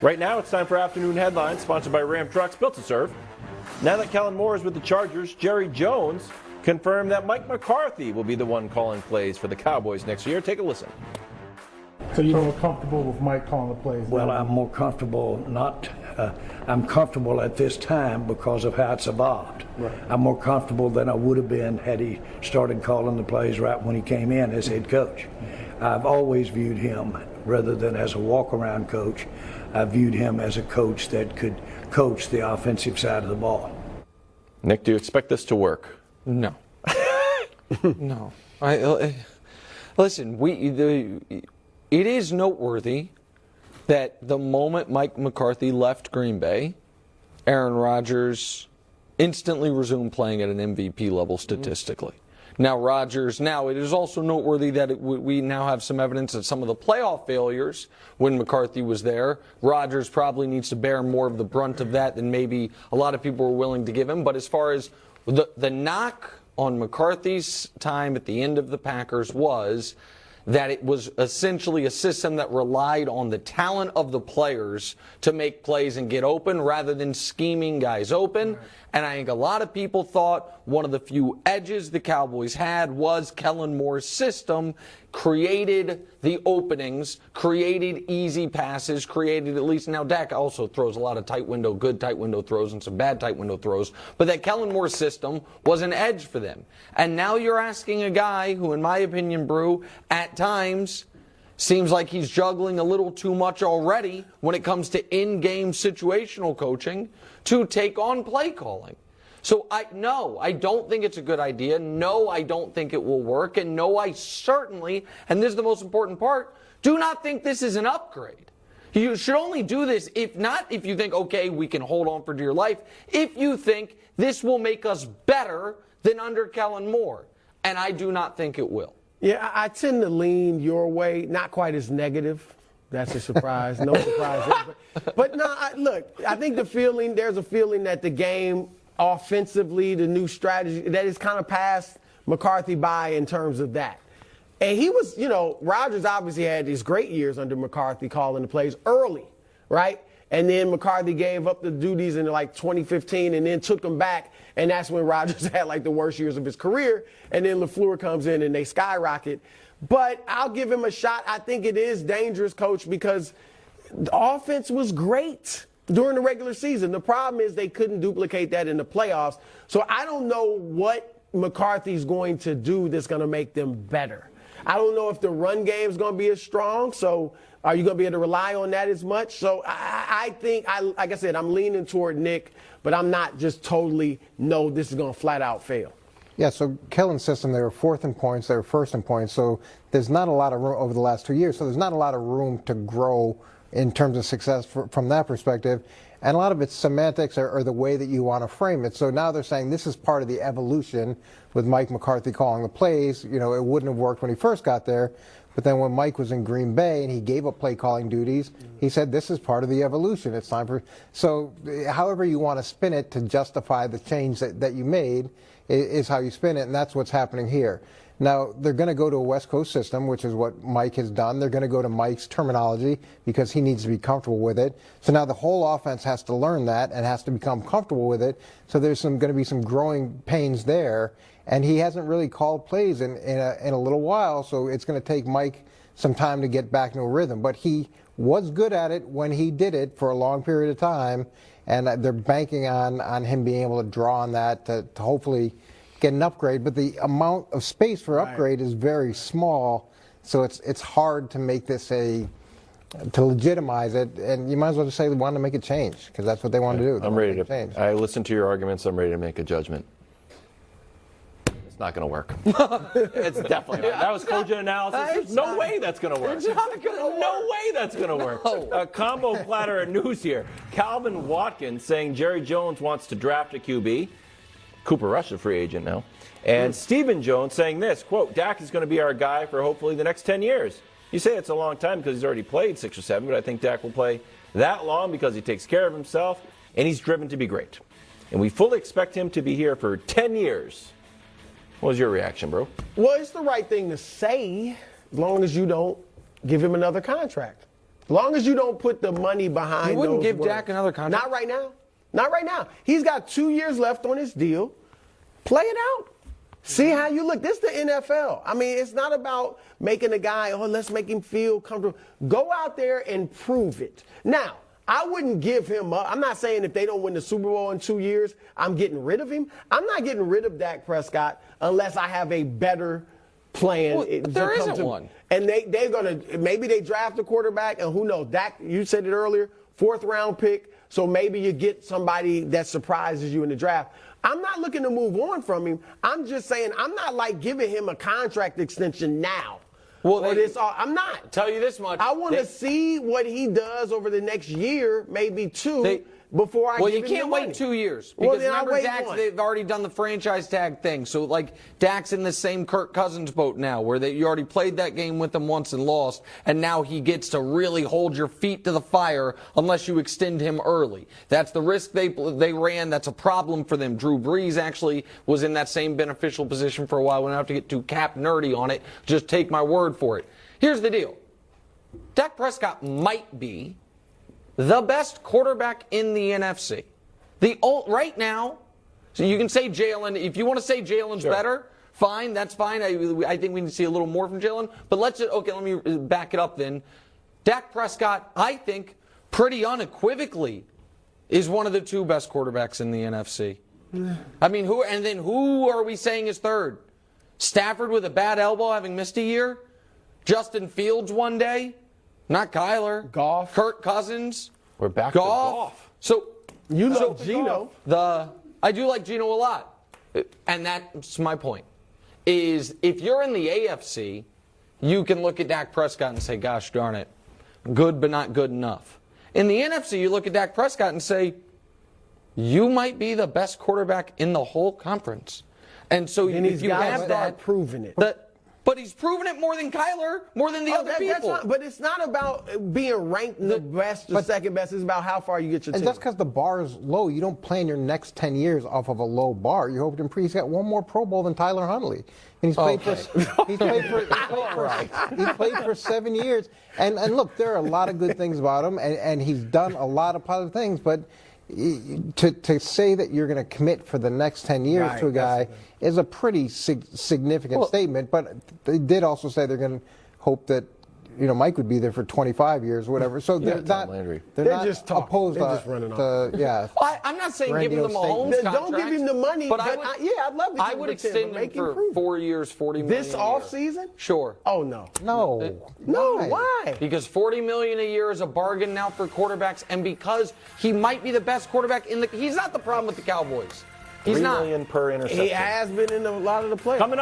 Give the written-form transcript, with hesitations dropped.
Right now, it's time for Afternoon Headlines, sponsored by Ram Trucks, built to serve. Now that Kellen Moore is with the Chargers, Jerry Jones confirmed that Mike McCarthy will be the one calling plays for the Cowboys next year. Take a listen. So you're more comfortable with Mike calling the plays? Well, I'm more comfortable I'm comfortable at this time because of how it's evolved. Right. I'm more comfortable than I would have been had he started calling the plays right when he came in as head coach. I've always viewed him, rather than as a walk-around coach, I viewed him as a coach that could coach the offensive side of the ball. Nick, do you expect this to work? No. No. Listen, it is noteworthy that the moment Mike McCarthy left Green Bay, Aaron Rodgers instantly resumed playing at an MVP level statistically. Now, it is also noteworthy that we now have some evidence that some of the playoff failures when McCarthy was there, Rodgers probably needs to bear more of the brunt of that than maybe a lot of people were willing to give him. But as far as the knock on McCarthy's time at the end of the Packers was that it was essentially a system that relied on the talent of the players to make plays and get open rather than scheming guys open. Right. And I think a lot of people thought one of the few edges the Cowboys had was Kellen Moore's system created the openings, created easy passes, created at least, now Dak also throws a lot of good tight window throws and some bad tight window throws, but that Kellen Moore system was an edge for them. And now you're asking a guy who, in my opinion, Brew, at times seems like he's juggling a little too much already when it comes to in-game situational coaching to take on play calling. So I don't think it's a good idea. No, I don't think it will work. And no, I certainly, and this is the most important part, do not think this is an upgrade. You should only do this if you think, okay, we can hold on for dear life, if you think this will make us better than under Kellen Moore. And I do not think it will. Yeah, I tend to lean your way, not quite as negative. That's a surprise. No surprise there. But no, look, I think there's a feeling that the game offensively, the new strategy, that is kind of passed McCarthy by in terms of that. And he was, Rodgers obviously had these great years under McCarthy calling the plays early, right? And then McCarthy gave up the duties in like 2015 and then took them back. And that's when Rodgers had like the worst years of his career. And then LaFleur comes in and they skyrocket. But I'll give him a shot. I think it is dangerous, Coach, because the offense was great during the regular season. The problem is they couldn't duplicate that in the playoffs. So I don't know what McCarthy's going to do that's going to make them better. I don't know if the run game is going to be as strong. So are you going to be able to rely on that as much? So I think, like I said, I'm leaning toward Nick, but I'm not just totally, no, this is going to flat out fail. Yeah, so Kellen's system, they were fourth in points, they were first in points, so there's not a lot of room over the last 2 years, so there's not a lot of room to grow in terms of success from that perspective. And a lot of it's semantics or the way that you want to frame it. So now they're saying this is part of the evolution with Mike McCarthy calling the plays. It wouldn't have worked when he first got there. But then when Mike was in Green Bay and he gave up play calling duties, he said this is part of the evolution. It's time for. So however you want to spin it to justify the change that you made is how you spin it. And that's what's happening here. Now, they're going to go to a West Coast system, which is what Mike has done. They're going to go to Mike's terminology because he needs to be comfortable with it. So now the whole offense has to learn that and has to become comfortable with it. So there's going to be some growing pains there. And he hasn't really called plays in a little while, so it's going to take Mike some time to get back into a rhythm. But he was good at it when he did it for a long period of time, and they're banking on him being able to draw on that to hopefully get an upgrade. But the amount of space for upgrade is very small, so it's hard to make this to legitimize it. And you might as well just say they want to make a change because that's what they want to do. I'm ready to change. I listened to your arguments. I'm ready to make a judgment. Not going to work. It's definitely not. That was cogent analysis. There's no way that's going to work. It's not going to work. No way that's going to work. A combo platter of news here. Calvin Watkins saying Jerry Jones wants to draft a QB. Cooper Rush, a free agent now. And Stephen Jones saying this, quote, Dak is going to be our guy for hopefully the next 10 years. You say it's a long time because he's already played 6 or 7, but I think Dak will play that long because he takes care of himself and he's driven to be great. And we fully expect him to be here for 10 years. What was your reaction, bro? Well, it's the right thing to say as long as you don't give him another contract. As long as you don't put the money behind You wouldn't those give words. Dak another contract? Not right now. Not right now. He's got 2 years left on his deal. Play it out. See how you look. This is the NFL. I mean, it's not about making a guy, oh, let's make him feel comfortable. Go out there and prove it. Now, I wouldn't give him up. I'm not saying if they don't win the Super Bowl in 2 years, I'm getting rid of him. I'm not getting rid of Dak Prescott unless I have a better plan. Well, there isn't one. And they're going to, maybe they draft a quarterback, and who knows, Dak, you said it earlier, 4th round pick, so maybe you get somebody that surprises you in the draft. I'm not looking to move on from him. I'm just saying I'm not like giving him a contract extension now. Well, I'm not. Tell you this much. I want to see what he does over the next year, maybe two, before I give him the money. Well, you can't wait 2 years. Well, Because then I'll remember, wait Dak's, one. they've already done the franchise tag thing. So, like, Dak's in the same Kirk Cousins boat now, where you already played that game with him once and lost, and now he gets to really hold your feet to the fire unless you extend him early. That's the risk they ran. That's a problem for them. Drew Brees actually was in that same beneficial position for a while. We don't have to get too cap nerdy on it. Just take my word for it. Here's the deal. Dak Prescott might be the best quarterback in the NFC. Right now, so you can say Jalen. If you want to say Jalen's better, fine, that's fine. I think we need to see a little more from Jalen. But let me back it up then. Dak Prescott, I think, pretty unequivocally, is one of the 2 best quarterbacks in the NFC. I mean, who are we saying is third? Stafford with a bad elbow having missed a year? Justin Fields one day? Not Kyler. Goff. Kirk Cousins. We're back to golf. So You know Geno. I do like Geno a lot. And that's my point. Is if you're in the AFC, you can look at Dak Prescott and say, gosh darn it, good but not good enough. In the NFC, you look at Dak Prescott and say, you might be the best quarterback in the whole conference. And so And if he's you got to have start that, proving it. but he's proven it more than Kyler, more than the other people. But it's not about being ranked the best or second best. It's about how far you get your team. And that's because the bar is low. You don't plan your next 10 years off of a low bar. You hope to improve. He's got one more Pro Bowl than Tyler Huntley. And he's played for 7 years. And look, there are a lot of good things about him, and he's done a lot of positive things, but to say that you're going to commit for the next 10 years to a guy is a pretty significant statement. But they did also say they're going to hope that Mike would be there for 25 years, whatever. So they're not just talking. opposed They're just running to off. I'm not saying give him the Mahomes contract. Don't give him the money. But I'd love to. I would extend him for 4 years, $40 million. This offseason? Sure. Oh no. No. Why? Because $40 million a year is a bargain now for quarterbacks, and because he might be the best quarterback he's not the problem with the Cowboys. He's $3 not. million per interception. He has been in a lot of the playoffs. Coming up.